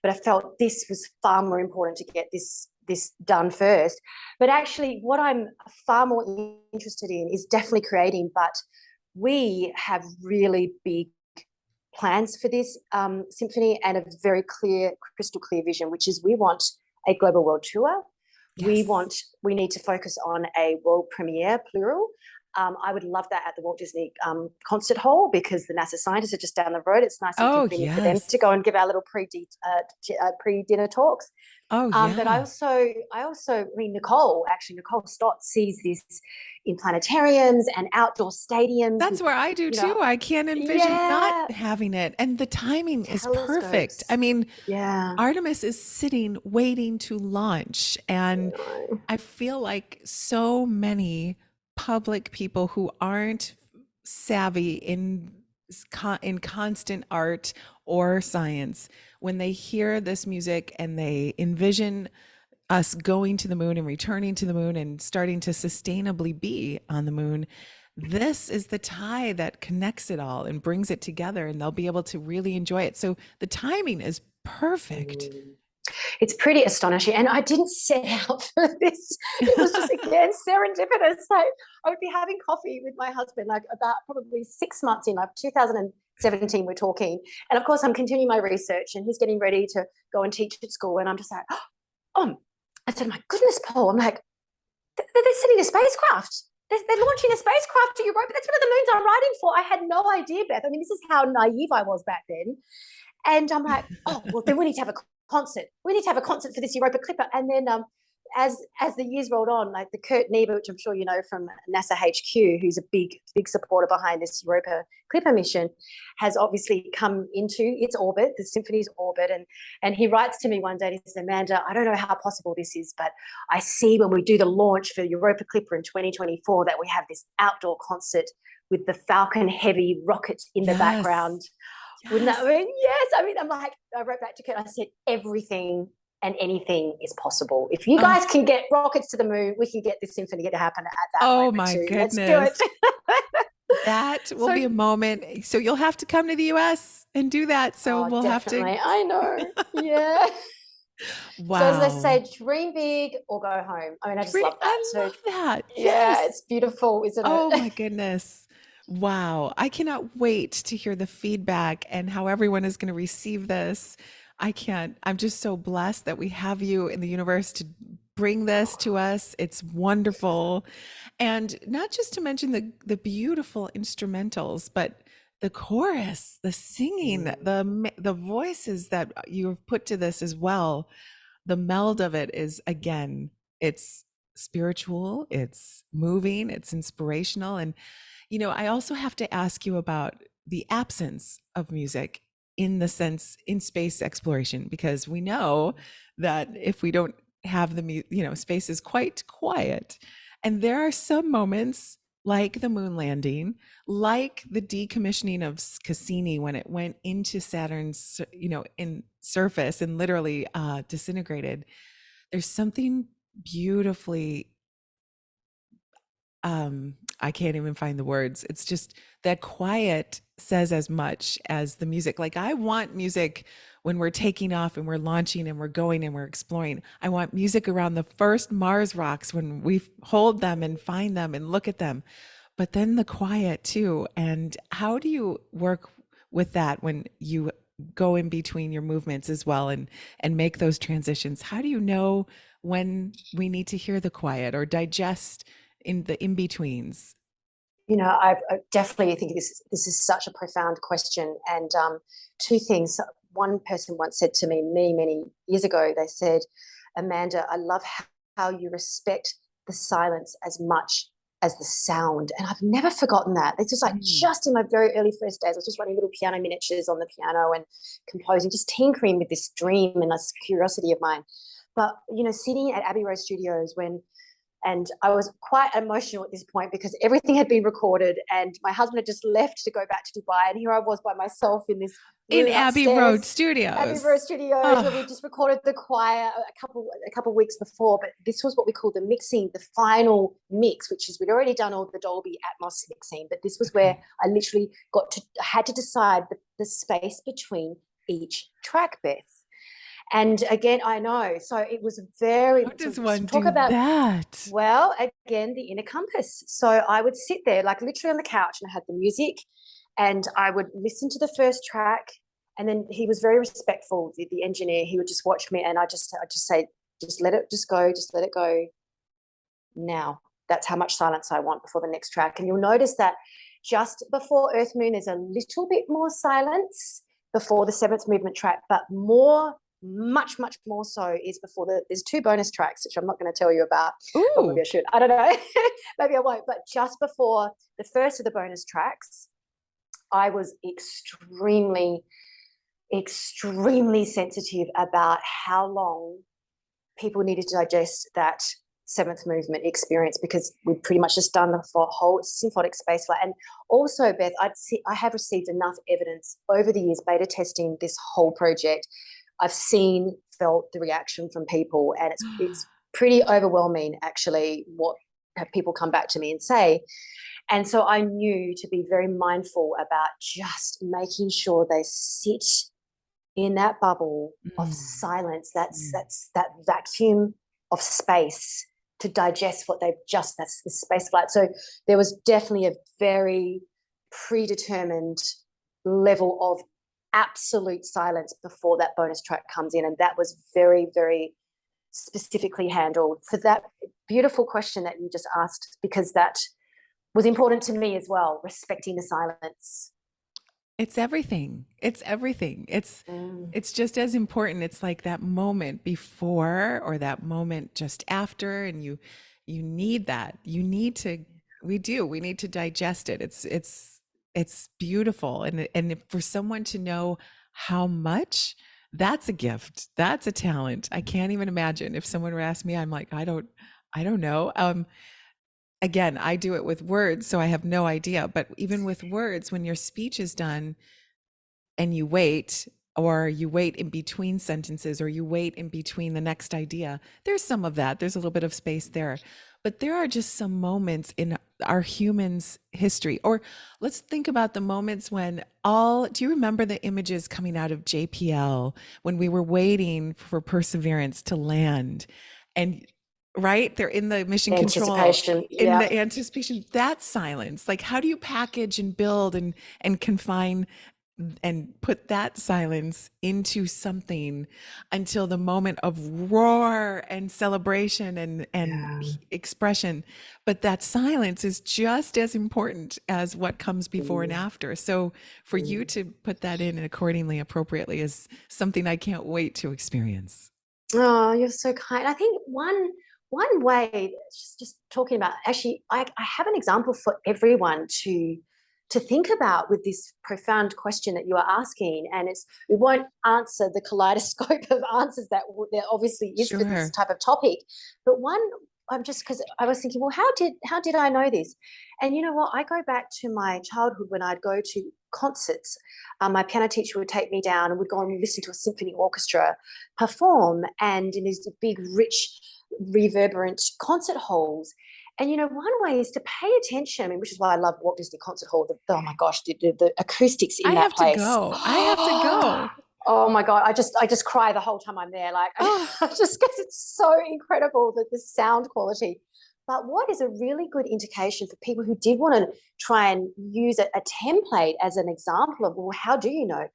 B: But I felt this was far more important to get this this done first. But actually, what I'm far more interested in is definitely creating. But we have really big plans for this symphony and a very clear, crystal clear vision, which is we want a global world tour.
A: Yes.
B: We need to focus on a world premiere, plural. I would love that at the Walt Disney Concert Hall, because the NASA scientists are just down the road. It's nice and
A: Oh,
B: convenient for them to
A: yes.
B: go and give our little pre-dinner talks.
A: Oh,
B: But I
A: yeah.
B: mean, Nicole Stott sees this in planetariums and outdoor stadiums
A: That's
B: with,
A: where I do
B: you know,
A: too. I can't envision not
B: yeah,
A: having it. And the timing is perfect. I
B: telescopes.
A: mean,
B: Yeah,
A: Artemis is sitting waiting to launch. And
B: no.
A: I feel like so many public people who aren't savvy in constant art or science, when they hear this music and they envision us going to the moon and returning to the moon and starting to sustainably be on the moon, this is the tie that connects it all and brings it together, and they'll be able to really enjoy it. So the timing is perfect.
B: Mm. It's pretty astonishing. And I didn't set out for this. It was just, again, serendipitous. Like, I would be having coffee with my husband, like about probably 6 months in, like 2017, we're talking. And of course, I'm continuing my research, and he's getting ready to go and teach at school. And I'm just like, oh, I said, my goodness, Paul, I'm like, they're sending a spacecraft. They're launching a spacecraft to Europa. That's one of the moons I'm writing for. I had no idea, Beth. I mean, this is how naive I was back then. And I'm like, oh, well, then we need to have a concert. We need to have a concert for this Europa Clipper. And then as the years rolled on, like the Kurt Niebuhr, which I'm sure you know from NASA HQ, who's a big supporter behind this Europa Clipper mission, has obviously come into its orbit, the symphony's orbit. And he writes to me one day, and he says, Amanda, I don't know how possible this is, but I see when we do the launch for Europa Clipper in 2024 that we have this outdoor concert with the Falcon Heavy rocket in the
A: Yes.
B: background. Wouldn't that,
A: Yes.
B: I mean, yes. I mean, I'm like, I wrote back to Kurt, I said, everything and anything is possible. If you
A: Oh,
B: guys can get rockets to the moon, we can get this symphony to happen at that
A: oh
B: moment
A: my
B: too. Let's do it.
A: goodness. That will
B: So,
A: be a moment. So you'll have to come to the US and do that. So
B: oh,
A: we'll have to.
B: definitely. I know. Yeah. So as they
A: Wow.
B: say, dream big or go home. I mean, I just love that.
A: I
B: So
A: love that.
B: yeah,
A: Yes.
B: it's beautiful, isn't
A: Oh
B: it?
A: my goodness. Wow. I cannot wait to hear the feedback and how everyone is going to receive this. I can't. I'm just so blessed that we have you in the universe to bring this to us. It's wonderful. And not just to mention the beautiful instrumentals, but the chorus, the singing, the voices that you have put to this as well. The meld of it is, again, it's spiritual, it's moving, it's inspirational. And I also have to ask you about the absence of music in the sense in space exploration, because we know that if we don't have space is quite quiet. And there are some moments like the moon landing, like the decommissioning of Cassini when it went into Saturn's, in surface and literally disintegrated. There's something beautifully I can't even find the words. It's just that quiet says as much as the music. Like, I want music when we're taking off and we're launching and we're going and we're exploring. I want music around the first Mars rocks when we hold them and find them and look at them. But then the quiet too. And how do you work with that when you go in between your movements as well and make those transitions? How do you know when we need to hear the quiet or digest in the in-betweens?
B: I definitely think this is such a profound question. And two things. One person once said to me many, many years ago, they said, Amanda, I love how you respect the silence as much as the sound. And I've never forgotten that. It's just like
A: Mm.
B: just in my very early first days, I was just writing little piano miniatures on the piano and composing, just tinkering with this dream and this curiosity of mine. But, sitting at Abbey Road Studios and I was quite emotional at this point because everything had been recorded and my husband had just left to go back to Dubai. And here I was by myself in this
A: In
B: room
A: Abbey Road
B: upstairs, Abbey Road
A: Studios.
B: Studios, where we
A: Oh,
B: just recorded the choir a couple of weeks before. But this was what we called the mixing, the final mix, which is we'd already done all the Dolby Atmos mixing. But this was where
A: okay.
B: I literally had to decide the space between each track, Beth. And again, I know. So it was
A: How
B: to
A: does one
B: talk
A: do
B: about,
A: that?
B: well, again, the inner compass. So I would sit there, like literally on the couch, and I had the music, and I would listen to the first track. And then he was very respectful, the engineer. He would just watch me, and I just say, just let it just go, just let it go now. That's how much silence I want before the next track. And you'll notice that just before Earth Moon, there's a little bit more silence before the seventh movement track, but more, much, much more so is before there's two bonus tracks, which I'm not going to tell you about. Or maybe
A: Ooh.
B: I should. I don't know. Maybe I won't. But just before the first of the bonus tracks, I was extremely, extremely sensitive about how long people needed to digest that seventh movement experience, because we'd pretty much just done the whole symphonic space flight. And also, Beth, I have received enough evidence over the years beta testing this whole project. I've felt the reaction from people, and it's pretty overwhelming actually what have people come back to me and say. And so I knew to be very mindful about just making sure they sit in that bubble of
A: Mm.
B: silence, that's
A: Mm.
B: that vacuum of space to digest what that's the space flight. So there was definitely a very predetermined level of absolute silence before that bonus track comes in, and that was very, very specifically handled for that beautiful question that you just asked, because that was important to me as well, respecting the silence.
A: It's everything. It's everything.
B: Mm.
A: It's just as important. It's like that moment before or that moment just after, and you need that. You need to we do. We need to digest it. It's beautiful. And for someone to know how much, that's a gift. That's a talent. I can't even imagine. If someone were to ask me, I'm like, I don't know. Again, I do it with words, so I have no idea. But even with words, when your speech is done and you wait, or you wait in between sentences, or you wait in between the next idea, there's some of that. There's a little bit of space there. But there are just some moments in our humans' history. Or let's think about the moments when do you remember the images coming out of JPL when we were waiting for Perseverance to land? And right, they're in the mission control,
B: Anticipation.
A: in
B: Yeah.
A: the anticipation, that silence. Like, how do you package and build and confine and put that silence into something until the moment of roar and celebration and
B: Yeah.
A: expression? But that silence is just as important as what comes before and
B: Mm,
A: after. So for you
B: mm.
A: to put that in accordingly, appropriately, is something I can't wait to experience.
B: Oh, you're so kind. I think one way, just talking about, actually, I have an example for everyone to think about with this profound question that you are asking. And we won't answer the kaleidoscope of answers that there obviously is for this
A: Sure.
B: type of topic. But one, I'm just, because I was thinking, well, how did I know this? And you know what? I go back to my childhood when I'd go to concerts. My piano teacher would take me down and would go and listen to a symphony orchestra perform, and in these big, rich, reverberant concert halls. And you know, one way is to pay attention. I mean, which is why I love Walt Disney Concert Hall. Oh my gosh, the acoustics
A: I
B: in that
A: have to
B: place.
A: go. I have to go.
B: Oh my God, I just cry the whole time I'm there. Like,
A: Oh,
B: just because it's so incredible that the sound quality. But what is a really good indication for people who did want to try and use a template as an example of, well, how do you know?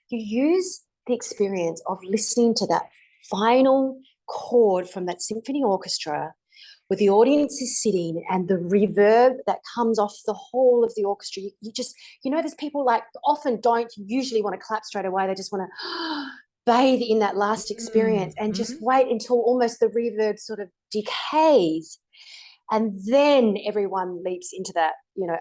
B: You use the experience of listening to that final chord from that symphony orchestra, where the audience is sitting, and the reverb that comes off the whole of the orchestra. You just, there's people like often don't usually want to clap straight away. They just want to bathe in that last experience and just
A: mhm.
B: wait until almost the reverb sort of decays. And then everyone leaps into that,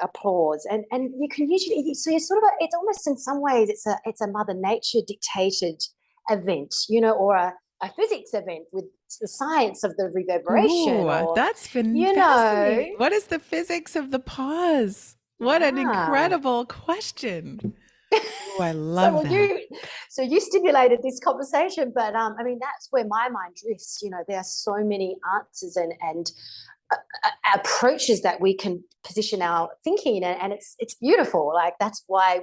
B: applause. And you can usually, so you're sort of, it's almost in some ways, it's a Mother Nature dictated event, or a physics event with the science of the reverberation,
A: Ooh,
B: or,
A: that's been
B: you know,
A: fascinating. What is the physics of the pause? What an
B: yeah.
A: incredible question. Oh, I
B: So
A: love
B: well,
A: that.
B: you stimulated this conversation, but I mean, that's where my mind drifts. There are so many answers and approaches that we can position our thinking, and it's beautiful. Like, that's why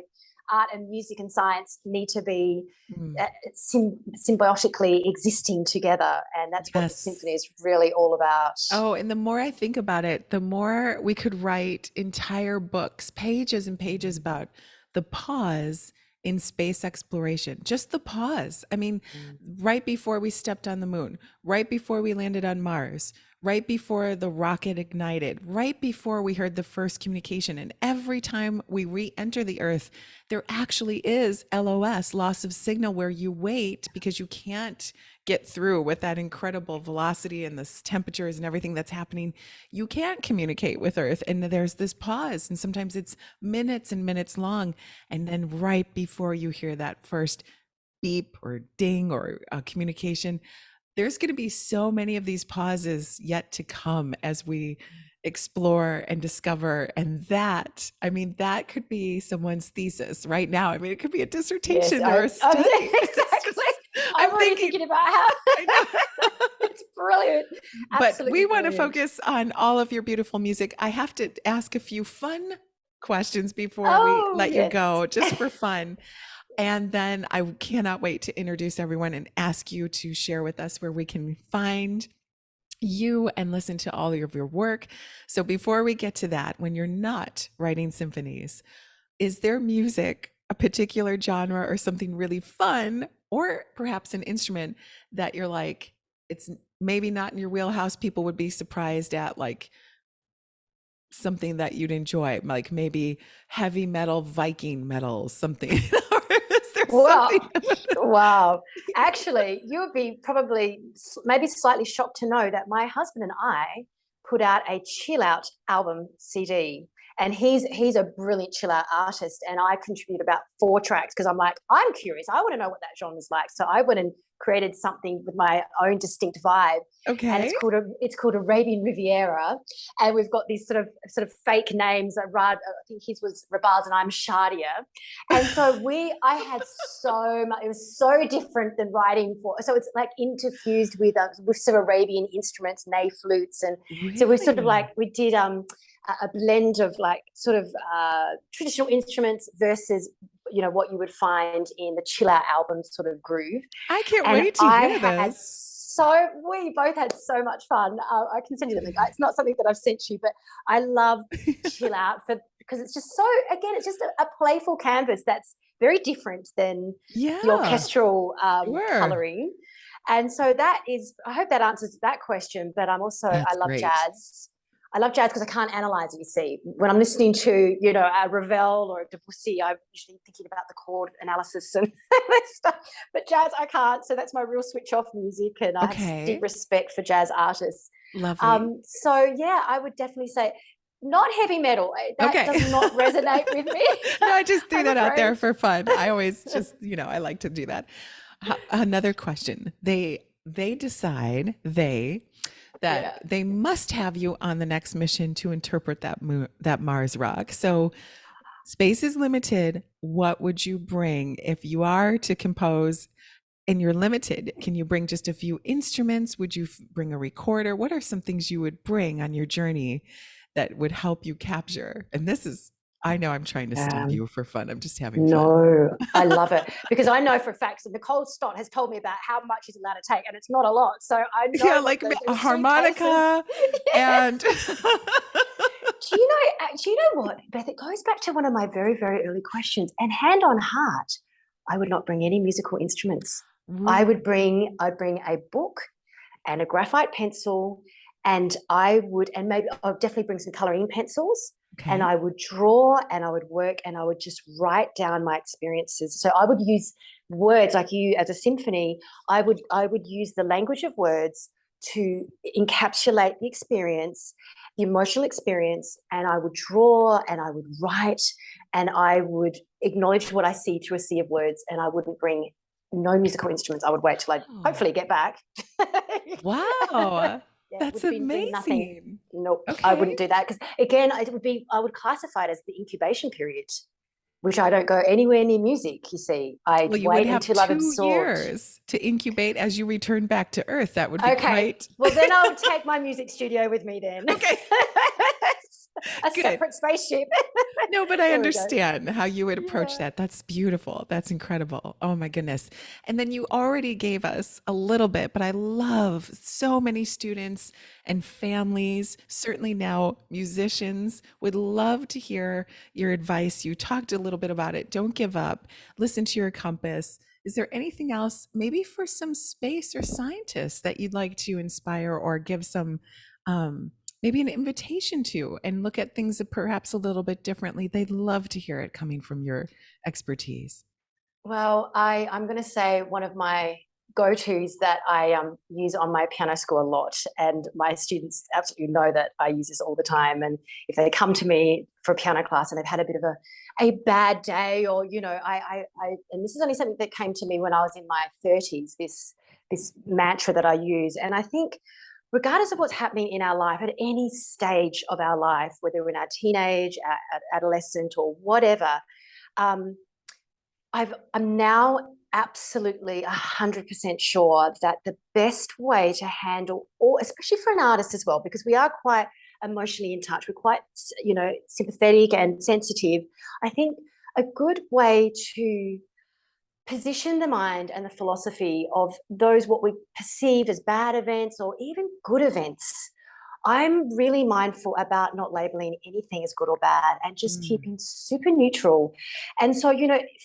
B: art and music and science need to be
A: Mm.
B: symbiotically existing together, and that's what the symphony
A: Yes.
B: is really all about.
A: Oh, and the more I think about it, the more we could write entire books, pages and pages about the pause in space exploration. Just the pause. I mean,
B: Mm.
A: right before we stepped on the moon, right before we landed on Mars, right before the rocket ignited, right before we heard the first communication. And every time we re enter the Earth, there actually is LOS, loss of signal, where you wait because you can't get through with that incredible velocity and the temperatures and everything that's happening. You can't communicate with Earth. And there's this pause. And sometimes it's minutes and minutes long. And then right before you hear that first beep or ding or communication, there's going to be so many of these pauses yet to come as we explore and discover. And that, I mean, that could be someone's thesis right now. I mean, it could be a
B: Yes,
A: dissertation or a study.
B: exactly. I'm
A: I'm
B: already
A: thinking,
B: thinking about how
A: I know.
B: it's brilliant.
A: But
B: Absolutely
A: we want to
B: brilliant.
A: focus on all of your beautiful music. I have to ask a few fun questions before we
B: Oh,
A: let you
B: yes.
A: go, just for fun. And then I cannot wait to introduce everyone and ask you to share with us where we can find you and listen to all of your work. So before we get to that, when you're not writing symphonies, is there music, a particular genre or something really fun, or perhaps an instrument that you're like, it's maybe not in your wheelhouse, people would be surprised at, like something that you'd enjoy, like maybe heavy metal, Viking metal, something? Or is there
B: Well,
A: something?
B: wow. Actually, you would be probably maybe slightly shocked to know that my husband and I put out a chill out album CD. And he's a brilliant chill out artist. And I contribute about 4 tracks because I'm like, I'm curious. I want to know what that genre is like. So I went and created something with my own distinct vibe. And
A: Okay.
B: it's called Arabian Riviera. And we've got these sort of fake names. I think his was Rabaz and I'm Shadia. And so I had so much, it was so different than writing for, so it's like interfused with some Arabian instruments, ney flutes. And so we're sort of
A: Really?
B: like, we did a blend of like sort of traditional instruments versus what you would find in the chill out album sort of groove.
A: I can't
B: And
A: wait to hear this.
B: we both had so much fun. I can send you the link. It's not something that I've sent you, but I love chill out because it's just so, again, it's just a playful canvas that's very different than the
A: Yeah,
B: orchestral
A: sure.
B: coloring. And so that is, I hope that answers that question. But I
A: That's
B: love
A: great.
B: jazz. I love jazz because I can't analyze it, you see. When I'm listening to, a Ravel or a Debussy, I'm usually thinking about the chord analysis and stuff. But jazz, I can't. So that's my real switch off music. And I have deep
A: Okay,
B: respect for jazz artists.
A: lovely.
B: So, yeah, I would definitely say not heavy metal. That
A: Okay.
B: does not resonate with me,
A: No, I just threw
B: I'm
A: that out
B: afraid.
A: there for fun. I always just, I like to do that. Another question. They decide that
B: Yeah.
A: they must have you on the next mission to interpret that Mars rock. So space is limited. What would you bring if you are to compose and you're limited? Can you bring just a few instruments? Would you bring a recorder? What are some things you would bring on your journey that would help you capture? And this is, I know I'm trying to stump
B: Um,
A: you for fun. I'm just having fun.
B: No, I love it because I know for a fact that Nicole Stott has told me about how much he's allowed to take, and it's not a lot. So I
A: Yeah,
B: know what
A: like
B: those
A: a
B: little suitcases.
A: harmonica
B: Yes.
A: and
B: Do you know what, Beth? It goes back to one of my very, very early questions. And hand on heart, I would not bring any musical instruments. I'd bring a book and a graphite pencil, and and maybe I'd definitely bring some coloring pencils, and
A: okay.
B: I would draw and I would work and I would just write down my experiences. So I would use words like you as a symphony. I would use the language of words to encapsulate the experience, the emotional experience, and I would draw and I would write and I would acknowledge what I see through a sea of words, and I wouldn't bring no musical instruments. I would wait till I
A: Oh,
B: hopefully get back.
A: wow.
B: Yeah,
A: That's
B: would bring nothing.
A: amazing.
B: Nope, I
A: Okay.
B: wouldn't do that because again, I would classify it as the incubation period, which I don't go anywhere near music. You see, I
A: Well, you would
B: wait
A: have
B: until I've
A: 2
B: absorbed.
A: years to incubate as you return back to Earth. That would be
B: Okay,
A: quite
B: well then I would take my music studio with me then.
A: okay.
B: a
A: Good.
B: separate spaceship.
A: No, but I
B: There we go.
A: understand how you would approach
B: Yeah.
A: that. That's beautiful. That's incredible. Oh my goodness. And then you already gave us a little bit, but I love so many students and families, certainly now musicians, would love to hear your advice. You talked a little bit about it. Don't give up. Listen to your compass. Is there anything else, maybe for some space or scientists, that you'd like to inspire or give some um, maybe an invitation to and look at things perhaps a little bit differently? They'd love to hear it coming from your expertise.
B: Well, I'm going to say one of my go-tos that I use on my piano score a lot, and my students absolutely know that I use this all the time. And if they come to me for a piano class and they've had a bit of a bad day, or and this is only something that came to me when I was in my 30s. This mantra that I use, and I think, regardless of what's happening in our life at any stage of our life, whether we're in our teenage, adolescent, or whatever. Um, I'm now absolutely 100% sure that the best way to handle, or especially for an artist as well, because we are quite emotionally in touch, we're quite, sympathetic and sensitive. I think a good way to position the mind and the philosophy of those what we perceive as bad events or even good events. I'm really mindful about not labeling anything as good or bad and just
A: Mm.
B: keeping super neutral. And so,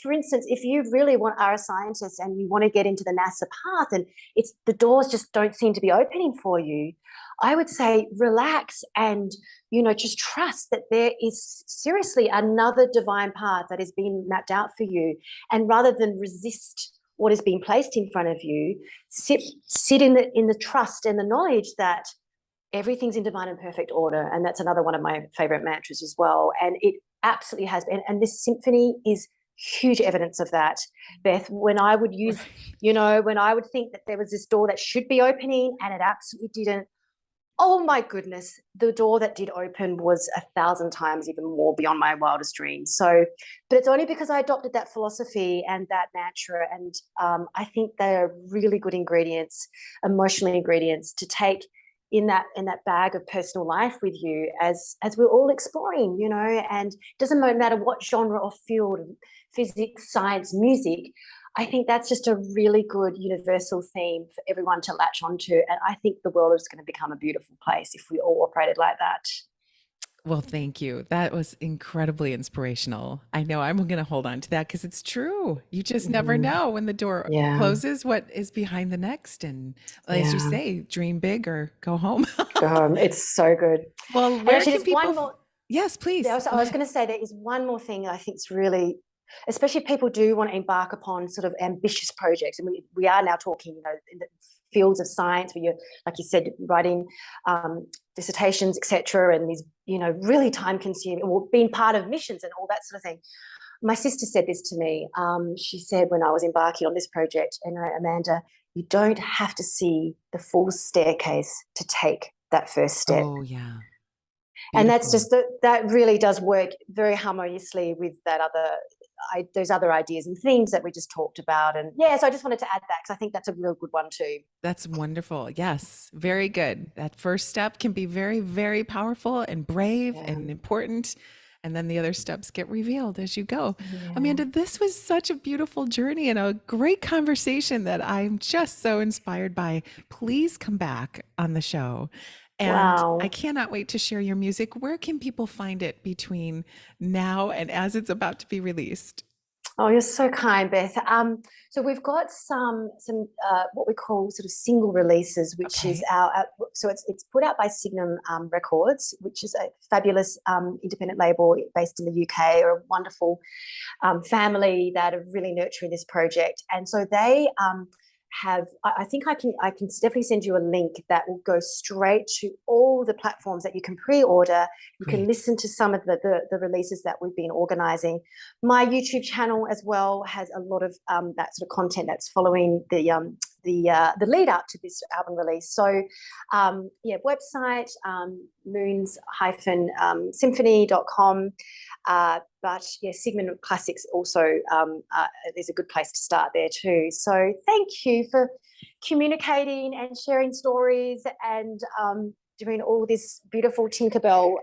B: for instance, if you really are a scientist and you want to get into the NASA path and it's the doors just don't seem to be opening for you, I would say relax and, just trust that there is seriously another divine path that is being mapped out for you. And rather than resist what is being placed in front of you, sit in the trust and the knowledge that everything's in divine and perfect order. And that's another one of my favorite mantras as well. And it absolutely has been. And this symphony is huge evidence of that, Beth. When I would use, when I would think that there was this door that should be opening and it absolutely didn't, oh my goodness, the door that did open was 1,000 times even more beyond my wildest dreams. So, but it's only because I adopted that philosophy and that mantra. And I think they're really good ingredients, emotional ingredients to take in that bag of personal life with you as we're all exploring, and it doesn't matter what genre or field, physics, science, music. I think that's just a really good universal theme for everyone to latch onto. And I think the world is going to become a beautiful place if we all operated like that.
A: Well, thank you. That was incredibly inspirational. I know I'm going to hold on to that because it's true. You just never
B: Mm,
A: know when the door
B: yeah,
A: closes what is behind the next. And as you
B: yeah.
A: say, dream big or go home.
B: Go home. It's so good.
A: Well,
B: And
A: where
B: actually,
A: can
B: there's
A: people?
B: one more.
A: Yes, please.
B: I
A: Go
B: was
A: ahead.
B: going to say there is one more thing I think is really, especially if people do want to embark upon sort of ambitious projects, and we are now talking, in the fields of science where you're, like you said, writing dissertations, etc., and these, really time consuming, or being part of missions and all that sort of thing. My sister said this to me. She said when I was embarking on this project, Amanda, you don't have to see the full staircase to take that first step.
A: Oh, yeah.
B: And that's
A: Beautiful.
B: just that really does work very harmoniously with those other ideas and things that we just talked about. And yeah, so I just wanted to add that because I think that's a real good one too.
A: That's wonderful. Yes, very good. That first step can be very, very powerful and brave
B: Yeah,
A: and important. And then the other steps get revealed as you go.
B: yeah.
A: Amanda, this was such a beautiful journey and a great conversation that I'm just so inspired by. Please come back on the show. And I
B: Wow.
A: cannot wait to share your music. Where can people find it between now and as it's about to be released?
B: Oh, you're so kind, Beth. So we've got some what we call sort of single releases, which is
A: Okay,
B: so it's put out by Signum Records, which is a fabulous independent label based in the UK, or a wonderful family that are really nurturing this project. And so they have, I think I can definitely send you a link that will go straight to all the platforms that you can pre-order. You can
A: great.
B: listen to some of the releases that we've been organizing. My YouTube channel as well has a lot of that sort of content that's following the lead up to this album release. So yeah, website moons-symphony.com. But yeah, Sigmund Classics also is a good place to start there too. So thank you for communicating and sharing stories and doing all this beautiful Tinkerbell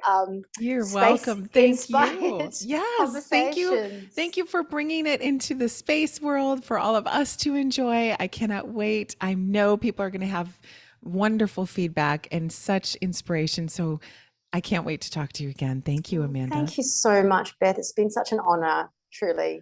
A: You're
B: space
A: welcome. Thank you.
B: inspired
A: Yes, thank you.
B: conversations.
A: Thank you for bringing it into the space world for all of us to enjoy. I cannot wait. I know people are going to have wonderful feedback and such inspiration. So I can't wait to talk to you again. Thank you, Amanda.
B: Thank you so much, Beth. It's been such an honor, truly.